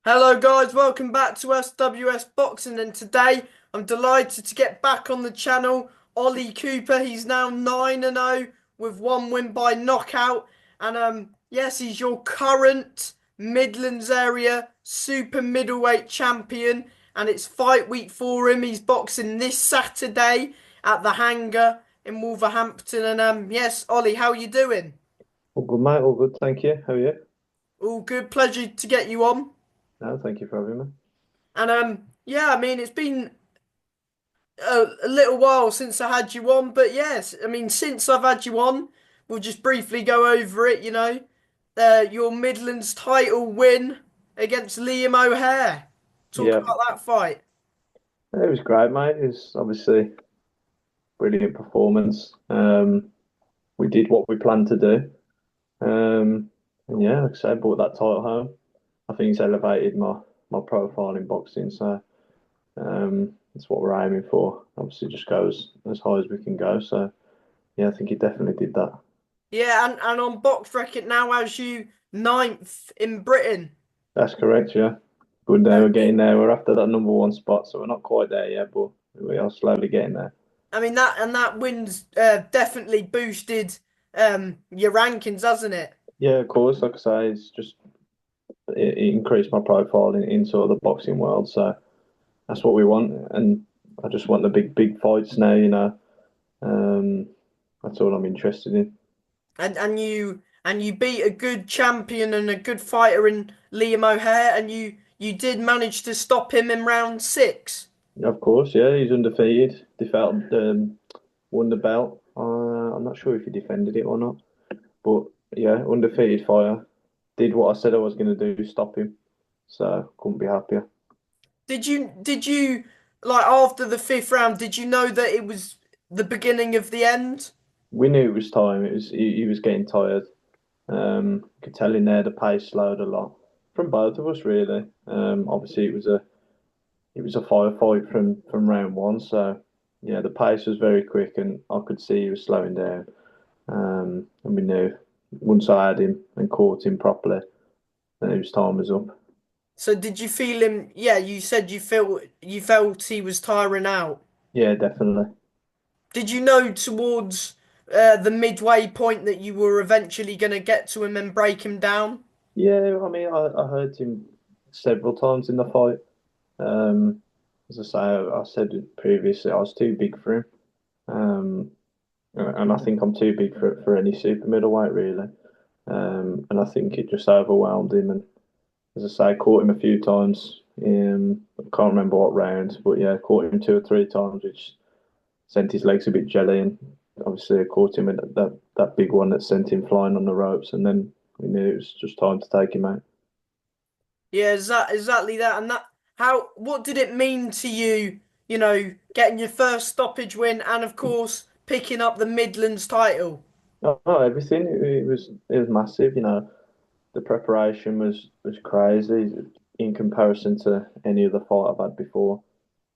Hello guys, welcome back to SWS Boxing, and today I'm delighted to get back on the channel Ollie Cooper. He's now 9-0 with one win by knockout, and yes, he's your current Midlands area super middleweight champion, and it's fight week for him. He's boxing this Saturday at the Hangar in Wolverhampton, and yes, Ollie, how are you doing? All good, mate. All good. Thank you. How are you? All good, pleasure to get you on. No, thank you for having me. And yeah, I mean it's been a little while since I had you on, but yes, I mean, since I've had you on, we'll just briefly go over it, your Midlands title win against Liam O'Hare. Talk Yeah, about that fight. it was great, mate. It was obviously brilliant performance. We did what we planned to do. And yeah, like I said, brought that title home. I think it's elevated my profile in boxing. So that's what we're aiming for. Obviously, just goes as high as we can go. So yeah, I think it definitely did that. Yeah, and on box record now as you ninth in Britain. That's correct. Yeah, good day. Uh, We're getting there. We're after that number one spot, so we're not quite there yet, but we are slowly getting there. I mean that wins definitely boosted your rankings, hasn't it? Yeah, of course. Like I say, it's just it increased my profile in sort of the boxing world. So that's what we want, and I just want the big fights now. That's all I'm interested in. And you beat a good champion and a good fighter in Liam O'Hare, and you did manage to stop him in round six. Of course, yeah, he's undefeated. Defended, won the belt. I'm not sure if he defended it or not, but yeah, undefeated fighter. Did what I said I was going to do, stop him. So couldn't be happier. Did you like after the fifth round? Did you know that it was the beginning of the end? We knew it was time. He was getting tired. Could tell in there the pace slowed a lot from both of us really. Obviously it was a firefight from round one, so yeah, the pace was very quick, and I could see he was slowing down. And we knew once I had him and caught him properly, then his time was up. So did you feel him? Yeah, you said you felt he was tiring out. Yeah, definitely. Did you know towards the midway point that you were eventually going to get to him and break him down? Yeah, I mean, I heard him several times in the fight. Um, as I say, I said it previously, I was too big for him. Um, and I think I'm too big for any super middleweight really. And I think it just overwhelmed him. And as I say, I caught him a few times. I can't remember what round, but yeah, I caught him two or three times, which sent his legs a bit jelly. And obviously, I caught him in that big one that sent him flying on the ropes. And then we knew it was just time to take him out. Yeah, exactly that. And what did it mean to you, getting your first stoppage win and of course picking up the Midlands title? Oh, everything. It was massive. The preparation was crazy in comparison to any other fight I've had before.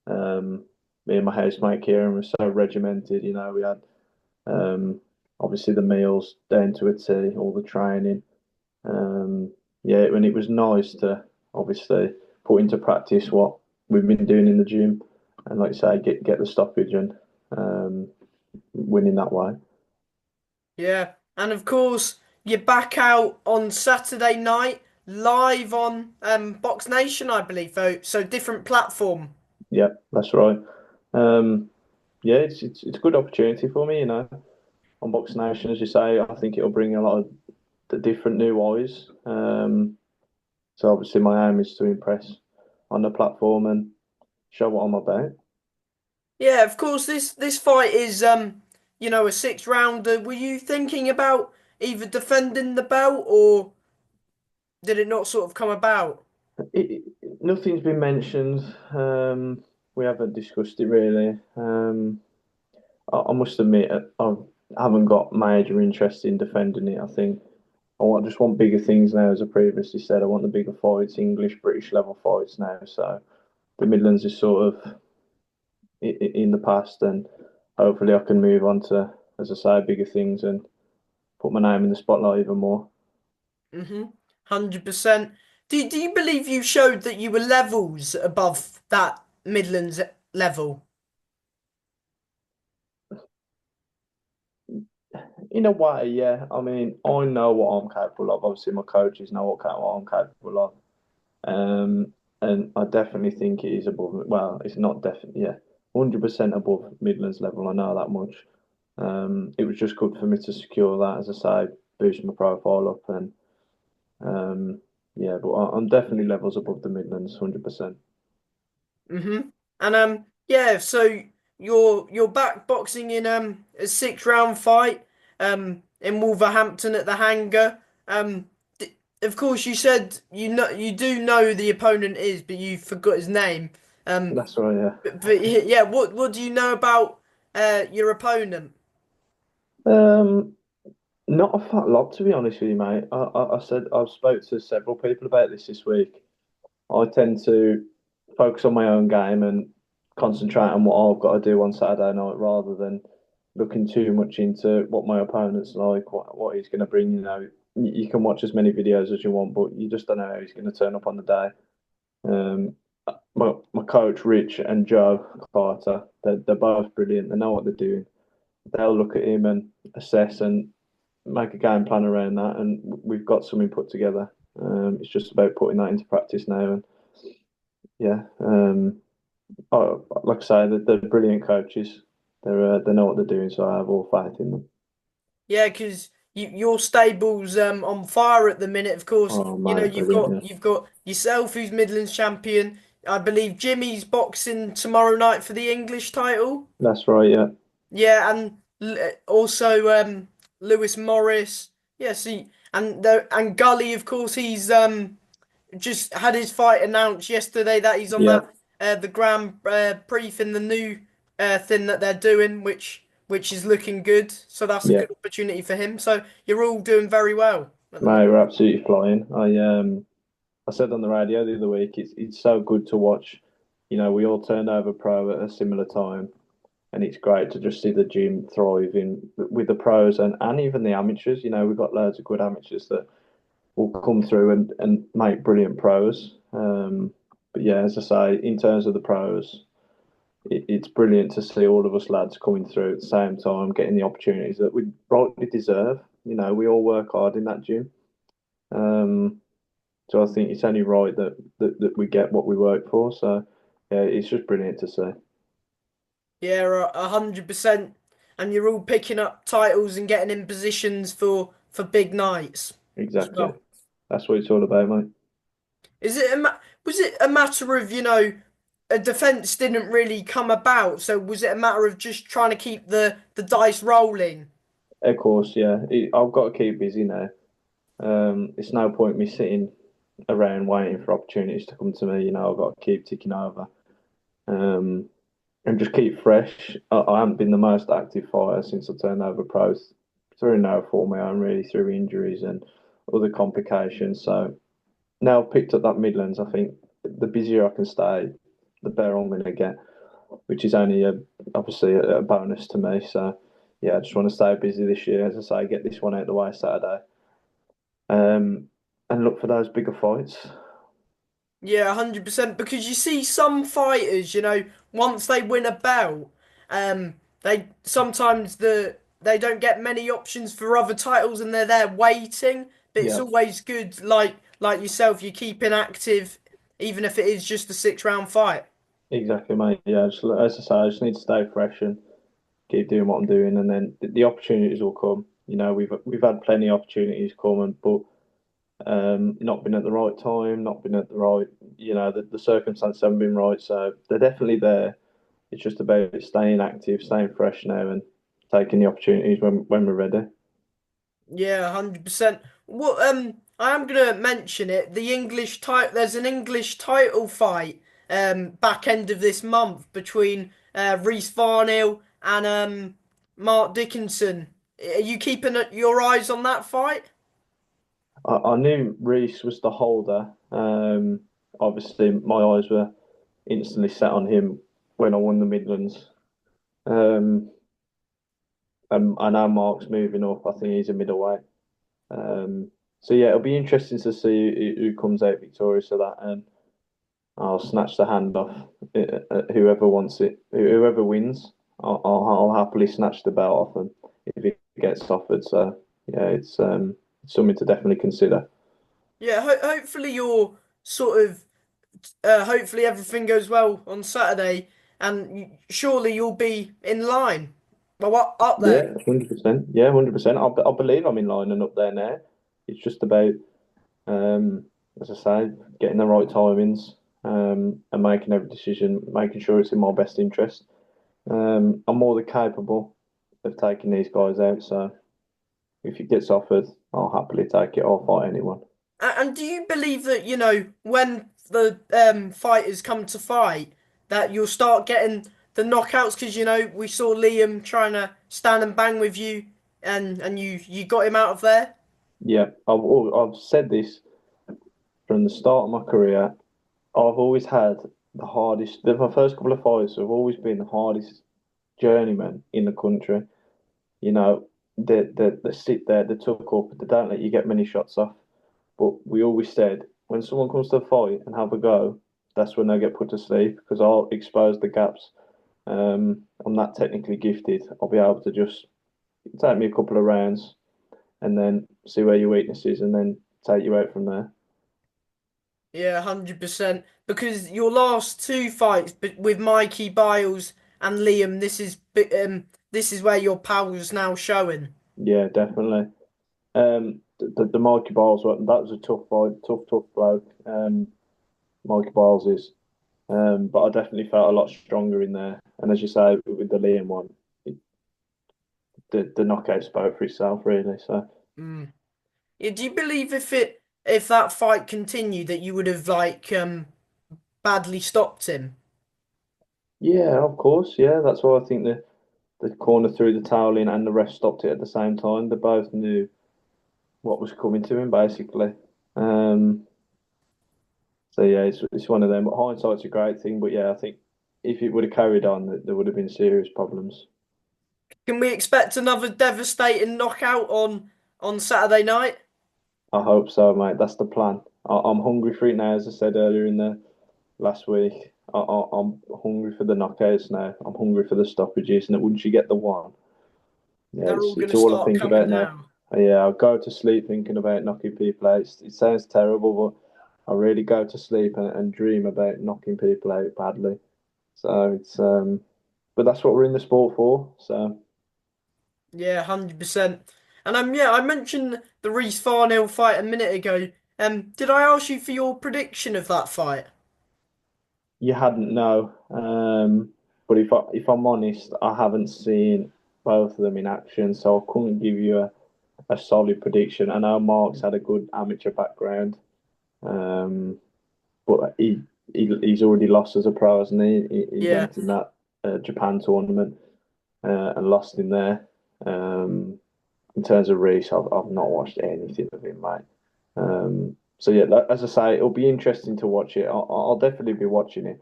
Me and my housemate Kieran were so regimented. We had um, obviously the meals down to a T, all the training. Um, yeah, and it was nice to obviously put into practice what we've been doing in the gym, and like you say, get the stoppage and um, winning that way. Yeah. And of course, you're back out on Saturday night live on Box Nation, I believe, so different platform. Yeah, that's right. Um, yeah, it's a good opportunity for me. On Box Nation, as you say, I think it'll bring a lot of the different new eyes. So obviously, my aim is to impress on the platform and show what I'm about. Yeah, of course this fight is a six rounder. Were you thinking about either defending the belt or did it not sort of come about? Nothing's been mentioned. We haven't discussed it really. I must admit, I haven't got major interest in defending it. I think just want bigger things now, as I previously said. I want the bigger fights, English, British level fights now. So the Midlands is sort of in the past, and hopefully I can move on to, as I say, bigger things and put my name in the spotlight even more. 100%. Do you believe you showed that you were levels above that Midlands level? In a way, yeah. I mean, I know what I'm capable of. Obviously, my coaches know what I'm capable of. And I definitely think it is above. Well, it's not definitely, yeah, 100% above Midlands level. I know that much. It was just good for me to secure that, as I say, boost my profile up, and um, yeah. But I'm definitely levels above the Midlands, 100%. Mm-hmm. And yeah, so you're back boxing in a 6 round fight in Wolverhampton at the Hangar. Of course you said you do know who the opponent is, but you forgot his name. Um That's right, yeah. but yeah, what do you know about your opponent? Um, Not a fat lot, to be honest with you, mate. I said I've spoke to several people about this week. I tend to focus on my own game and concentrate on what I've got to do on Saturday night rather than looking too much into what my opponent's like, what he's going to bring. You can watch as many videos as you want, but you just don't know how he's going to turn up on the day. Um, my coach, Rich and Joe Carter, they're both brilliant. They know what they're doing. They'll look at him and assess and make a game plan around that, and we've got something put together. It's just about putting that into practice now, and yeah, like I say, they're brilliant coaches. They know what they're doing, so I have all faith in them. Yeah, because your stable's on fire at the minute. Of course, Oh you know mate, brilliant! Yeah, you've got yourself who's Midlands champion. I believe Jimmy's boxing tomorrow night for the English title. that's right. Yeah, Yeah, and also Lewis Morris. Yeah, see, and Gully, of course, he's just had his fight announced yesterday that he's on yeah, that the Grand Prix in the new thing that they're doing, which is looking good. So that's a yeah, good opportunity for him. So you're all doing very well at the mate, minute. we're absolutely flying. I said on the radio the other week, it's so good to watch. We all turned over pro at a similar time, and it's great to just see the gym thriving with the pros and even the amateurs. We've got loads of good amateurs that will come through and make brilliant pros. But yeah, as I say, in terms of the pros, it's brilliant to see all of us lads coming through at the same time, getting the opportunities that we rightly deserve. We all work hard in that gym. Um, so I think it's only right that we get what we work for. So yeah, it's just brilliant to see. Yeah, 100%. And you're all picking up titles and getting in positions for big nights as Exactly. well. That's what it's all about, mate. Is it was it a matter of, a defense didn't really come about, so was it a matter of just trying to keep the dice rolling? Of course, yeah. I've got to keep busy now. It's no point me sitting around waiting for opportunities to come to me. I've got to keep ticking over, um, and just keep fresh. I haven't been the most active fighter since I turned over pros, through no fault of my own, really, through injuries and other complications. So now I've picked up that Midlands. I think the busier I can stay, the better I'm going to get, which is only obviously a bonus to me. So yeah, I just want to stay busy this year. As I say, get this one out of the way Saturday, and look for those bigger fights. Yeah, 100%. Because you see some fighters, once they win a belt, they sometimes they don't get many options for other titles and they're there waiting. But it's Yeah, always good, like yourself, you're keeping active, even if it is just a 6 round fight. exactly, mate. Yeah, as I say, I just need to stay fresh and keep doing what I'm doing, and then the opportunities will come. We've had plenty of opportunities coming, but not been at the right time, not been at the right, the circumstances haven't been right. So they're definitely there. It's just about staying active, staying fresh now, and taking the opportunities when we're ready. Yeah, 100%. What I am gonna mention it. The English title. There's an English title fight back end of this month between Reece Varnhill and Mark Dickinson. Are you keeping your eyes on that fight? I knew Reese was the holder. Obviously, my eyes were instantly set on him when I won the Midlands. Um, and I know Mark's moving up. I think he's a middleweight. Um, So yeah, it'll be interesting to see who comes out victorious of that, and I'll snatch the hand off whoever wants it. Whoever wins, I'll happily snatch the belt off them if it gets offered. So yeah, it's something to definitely consider. Yeah, hopefully you're sort of hopefully everything goes well on Saturday, and surely you'll be in line. Well, up there. Yeah, 100%. Yeah, 100%. I believe I'm in line and up there now. It's just about, um, as I say, getting the right timings, and making every decision, making sure it's in my best interest. I'm more than capable of taking these guys out. So if it gets offered, I'll happily take it. I'll fight anyone. And do you believe that, when the fighters come to fight, that you'll start getting the knockouts? Because, we saw Liam trying to stand and bang with you, and you got him out of there. Yeah, I've said this from the start of my career. I've always had the hardest. My first couple of fights have always been the hardest journeyman in the country. You know, they sit there, they tuck up, they don't let you get many shots off. But we always said when someone comes to a fight and have a go, that's when they get put to sleep because I'll expose the gaps. I'm that technically gifted. I'll be able to just take me a couple of rounds and then see where your weakness is and then take you out from there. Yeah, 100%. Because your last two fights, but with Mikey Biles and Liam, this is where your power's now showing. Yeah, definitely. The Mikey Biles one, that was a tough fight, tough bloke. Mikey Biles is. But I definitely felt a lot stronger in there. And as you say, with the Liam one, it, the knockout spoke for itself, really. So Mm. Yeah, do you believe if that fight continued that you would have badly stopped him? yeah, of course, yeah. That's why I think the corner threw the towel in and the ref stopped it at the same time. They both knew what was coming to him, basically. Um, so yeah, it's one of them. But hindsight's a great thing. But yeah, I think if it would have carried on, there would have been serious problems. Can we expect another devastating knockout on Saturday night? I hope so, mate. That's the plan. I'm hungry for it now, as I said earlier in the last week. I'm hungry for the knockouts now. I'm hungry for the stoppages, and once you get the one, yeah, They're all it's gonna all I start think coming about now. now. Yeah, I'll go to sleep thinking about knocking people out. It sounds terrible, but I really go to sleep and dream about knocking people out badly. So but that's what we're in the sport for. So Yeah, 100%. And yeah, I mentioned the Reece Farnell fight a minute ago. Did I ask you for your prediction of that fight? you hadn't know, but if I'm honest, I haven't seen both of them in action, so I couldn't give you a solid prediction. I know Mark's had a good amateur background, um, but he's already lost as a pro, hasn't he? He Yeah. went in that Japan tournament and lost in there. Um, in terms of Reece, I've not watched anything of him, mate. So yeah, as I say, it'll be interesting to watch it. I'll definitely be watching it.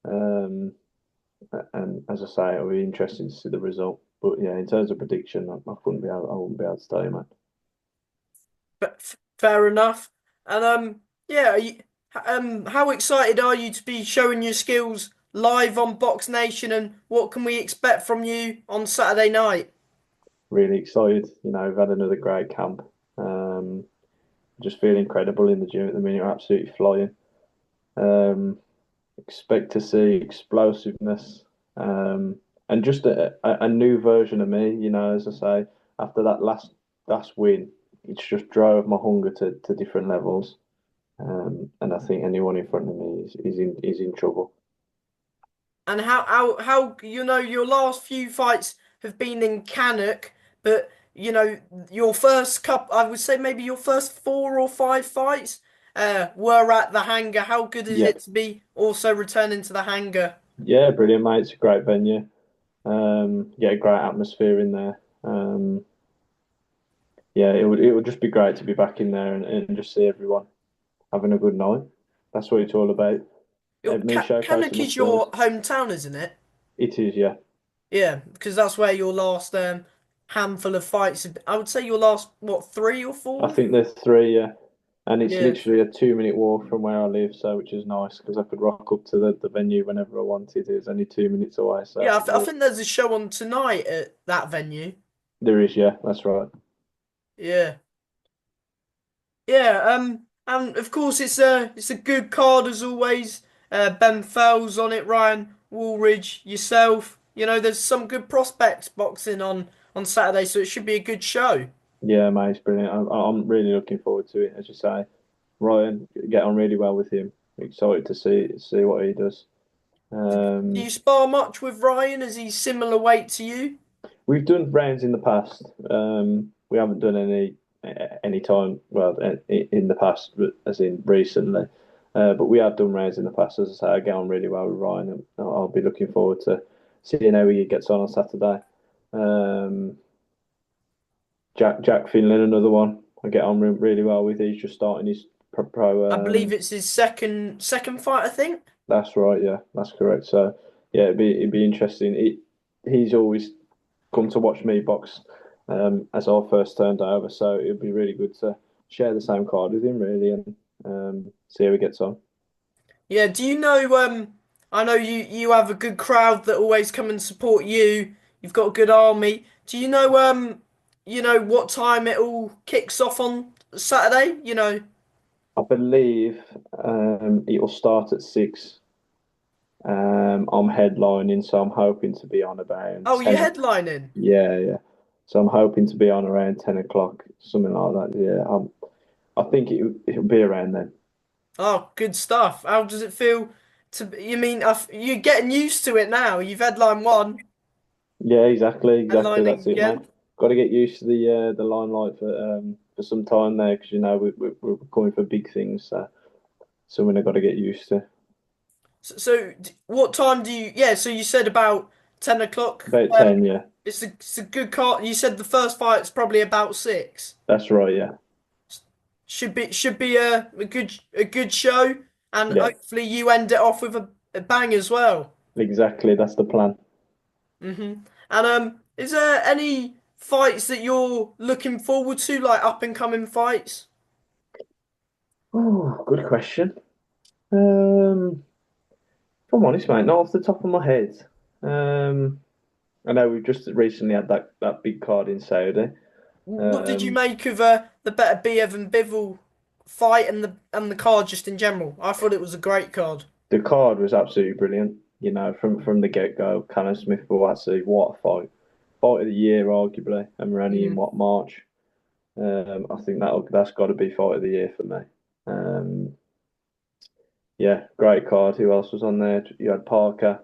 Um, and as I say, it'll be interesting to see the result. But yeah, in terms of prediction, I couldn't be able, I wouldn't be able to tell you, man. Fair enough. And yeah, how excited are you to be showing your skills live on Box Nation, and what can we expect from you on Saturday night? Really excited. You know, we've had another great camp. Um, just feel incredible in the gym at the minute. We're absolutely flying. Um, expect to see explosiveness, and just a new version of me. You know, as I say, after that last win, it's just drove my hunger to different levels. And I think anyone in front of me is in trouble. And how your last few fights have been in Cannock, but your first I would say maybe your first 4 or 5 fights were at the hangar. How good is Yeah, it to be also returning to the hangar? yeah, brilliant, mate. It's a great venue. Yeah, a great atmosphere in there. Yeah, it would just be great to be back in there and just see everyone having a good night. That's what it's all about. Me showcasing Cannock my is skills. your hometown, isn't it? It is, yeah. Yeah, because that's where your last handful of fights. I would say your last, what, three or I four? think there's three, yeah. And it's Yeah. literally a 2 minute walk from where I live, so which is nice because I could rock up to the venue whenever I wanted. It was only 2 minutes away, so Yeah, I yeah, think there's a show on tonight at that venue. there is, yeah, that's right. Yeah. Yeah, and of course it's a good card as always. Ben Fells on it, Ryan Woolridge, yourself. You know, there's some good prospects boxing on Saturday, so it should be a good show. Yeah, mate, it's brilliant. I'm really looking forward to it. As you say, Ryan, get on really well with him. Excited to see what he does. Do Um, you spar much with Ryan? Is he similar weight to you? we've done rounds in the past. We haven't done any time well in the past, but as in recently. But we have done rounds in the past. As I say, I get on really well with Ryan, and I'll be looking forward to seeing how he gets on Saturday. Um, Jack Finlay, another one. I get on really well with. He's just starting his I pro. believe it's his second fight, I think. That's right. Yeah, that's correct. So yeah, it'd be interesting. He's always come to watch me box as our first turned over. So it'd be really good to share the same card with him, really, and see how he gets on. Yeah, do you know I know you have a good crowd that always come and support you. You've got a good army. Do you know what time it all kicks off on Saturday? You know. I believe it'll start at 6. I'm headlining, so I'm hoping to be on about Oh, you're 10. headlining. Yeah, yeah. So I'm hoping to be on around 10 o'clock, something like that. Yeah, I think it'll be around then. Oh, good stuff. How does it feel you mean you're getting used to it now. You've headlined one, Yeah, exactly. headlining That's it, mate. again. Got to get used to the limelight for some time there because we're coming for big things. So something I've got to get used to. What time do you? Yeah, so you said about 10 o'clock. About 10, yeah. It's a good card. You said the first fight's probably about 6. That's right, yeah, Should be a good show, and yeah. hopefully you end it off with a bang as well. Exactly. That's the plan. And is there any fights that you're looking forward to, like up and coming fights? Oh, good question. Um, if I'm honest, mate, not off the top of my head. Um, I know we've just recently had that big card in Saudi. What did you Um, make of the Better Biev and Bivol fight and the card just in general? I thought it was a great card. the card was absolutely brilliant. You know, from the get go, Callum Smith, Buatsi, what a fight of the year, arguably, and we're only in Mm. what March. I think that's got to be fight of the year for me. Um, yeah, great card. Who else was on there? You had Parker.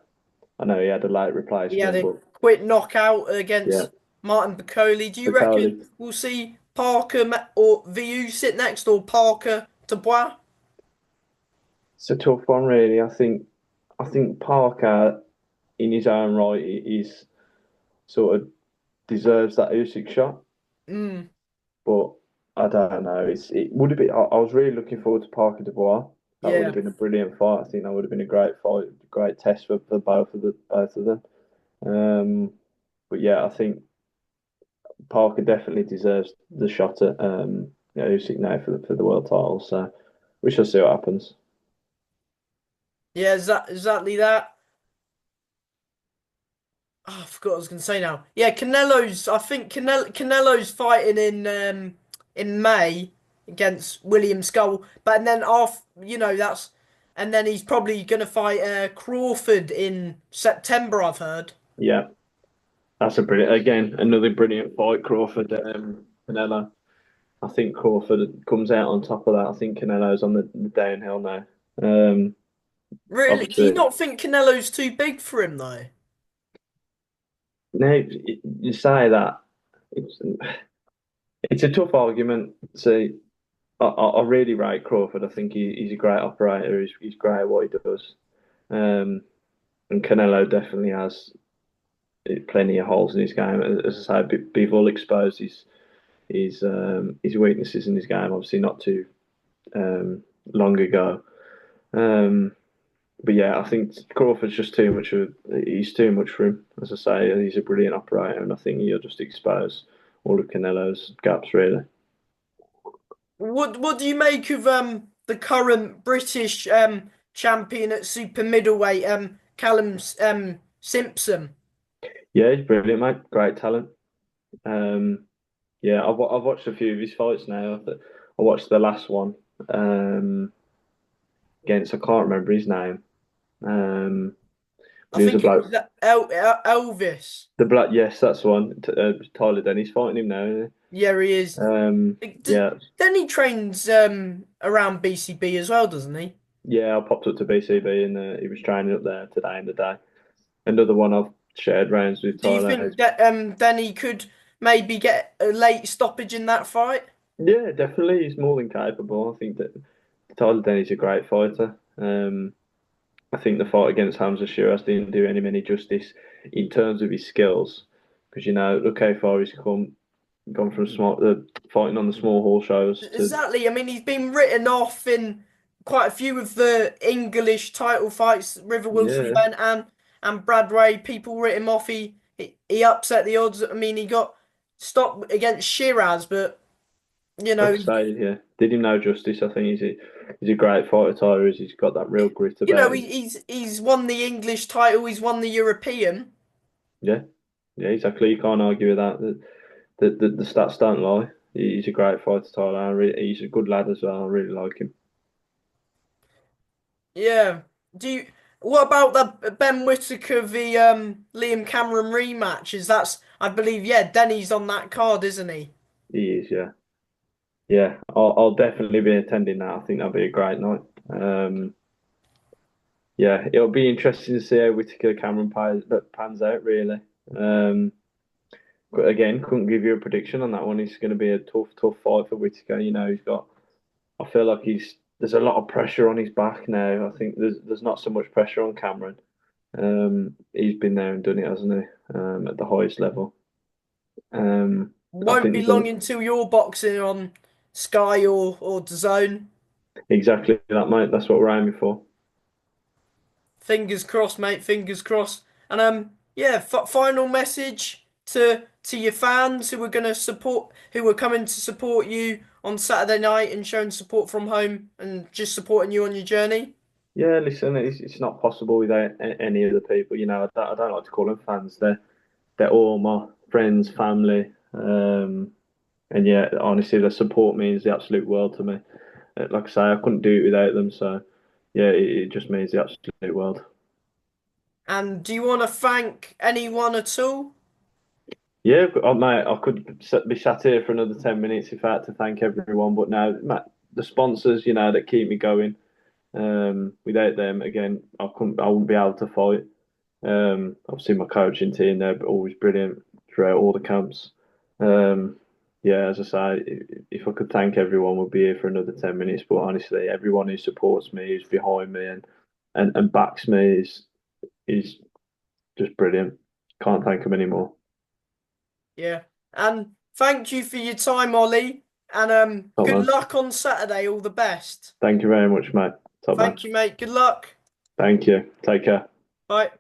I know he had a late He had replacement, a but quick knockout yeah, against Martin Bacoli. Do you Bacali. reckon we'll see Parker or VU sit next or Parker Dubois? It's a tough one, really. I think Parker, in his own right, is sort of deserves that Usyk shot, Mm, but I don't know. It would have been. I was really looking forward to Parker Dubois. That would have yeah. been a brilliant fight. I think that would have been a great fight, great test for both of them. Um, but yeah, I think Parker definitely deserves the shot at Usyk now for the world title. So we shall see what happens. Yeah, exactly that. Oh, I forgot what I was going to say now. Yeah, I think Canelo's fighting in May against William Skull, but then off, and then he's probably going to fight Crawford in September, I've heard. Yeah, that's a brilliant again another brilliant fight. Crawford, Canelo. I think Crawford comes out on top of that. I think Canelo's on the downhill now. Um, Really? Do you obviously, not think Canelo's too big for him though? now you say that it's it's a tough argument. See, I really rate Crawford. I think he's a great operator. He's great at what he does. Um, and Canelo definitely has plenty of holes in his game. As I say, Bivol exposed his weaknesses in his game. Obviously, not too long ago. Um, but yeah, I think Crawford's just too much of he's too much for him. As I say, he's a brilliant operator, and I think he'll just expose all of Canelo's gaps really. What do you make of the current British champion at super middleweight, Callum Simpson? Yeah, he's brilliant, mate. Great talent. Um, yeah, I've watched a few of his fights now. I watched the last one against I can't remember his name. Um, I but he was a think it was bloke. that Elvis. The black, yes, that's the one. Tyler Denny's fighting him now. Isn't Yeah, he is. he? Yeah, Then he trains around BCB as well, doesn't he? yeah. I popped up to BCB and he was training up there today in the day. Another one I've shared rounds with Do you Tyler. think that then he could maybe get a late stoppage in that fight? Yeah, definitely. He's more than capable. I think that Tyler Denny's a great fighter. I think the fight against Hamza Shiraz didn't do any justice in terms of his skills, because look how far he's gone from fighting on the small hall shows to Exactly. I mean, he's been written off in quite a few of the English title fights. River Wilson yeah, event and Bradway. People writ him off. He upset the odds. I mean, he got stopped against Shiraz, but you like know, I say, yeah, did him no justice. I think he's a great fighter. Tyler is. He's got that real grit about him. he's won the English title. He's won the European. Yeah, yeah, exactly. You can't argue with that. The stats don't lie. He's a great fighter, Tyler. He's a good lad as well. I really like him. Yeah. Do you? What about the Ben Whittaker v Liam Cameron rematch? Is that's I believe Denny's on that card, isn't he? He is, yeah. Yeah, I'll definitely be attending that. I think that'll be a great night. Yeah, it'll be interesting to see how Whittaker Cameron pans out, really. Um, but again, couldn't give you a prediction on that one. It's going to be a tough fight for Whittaker. I feel like there's a lot of pressure on his back now. I think there's not so much pressure on Cameron. He's been there and done it, hasn't he? At the highest level. I Won't think be there's long until you're boxing on Sky or DAZN. exactly that, mate. That's what we're aiming for. Fingers crossed, mate. Fingers crossed. And yeah. Final message to your fans who are gonna support, who are coming to support you on Saturday night and showing support from home and just supporting you on your journey. Yeah, listen, it's not possible without any of the people. I don't like to call them fans. They're all my friends, family, and yeah, honestly, their support means the absolute world to me. Like I say, I couldn't do it without them. So yeah, it just means the absolute world. And do you want to thank anyone at all? Yeah, mate, I could be sat here for another 10 minutes if I had to thank everyone. But now, mate, the sponsors, that keep me going. Without them, again, I wouldn't be able to fight. Obviously, my coaching team, they're always brilliant throughout all the camps. Um, yeah, as I say, if I could thank everyone, we'd be here for another 10 minutes. But honestly, everyone who supports me, who's behind me, and backs me is just brilliant. Can't thank them anymore. Yeah. And thank you for your time, Ollie. And Top good man. luck on Saturday. All the best. Thank you very much, mate. Top man. Thank you, mate. Good luck. Thank you. Take care. Bye.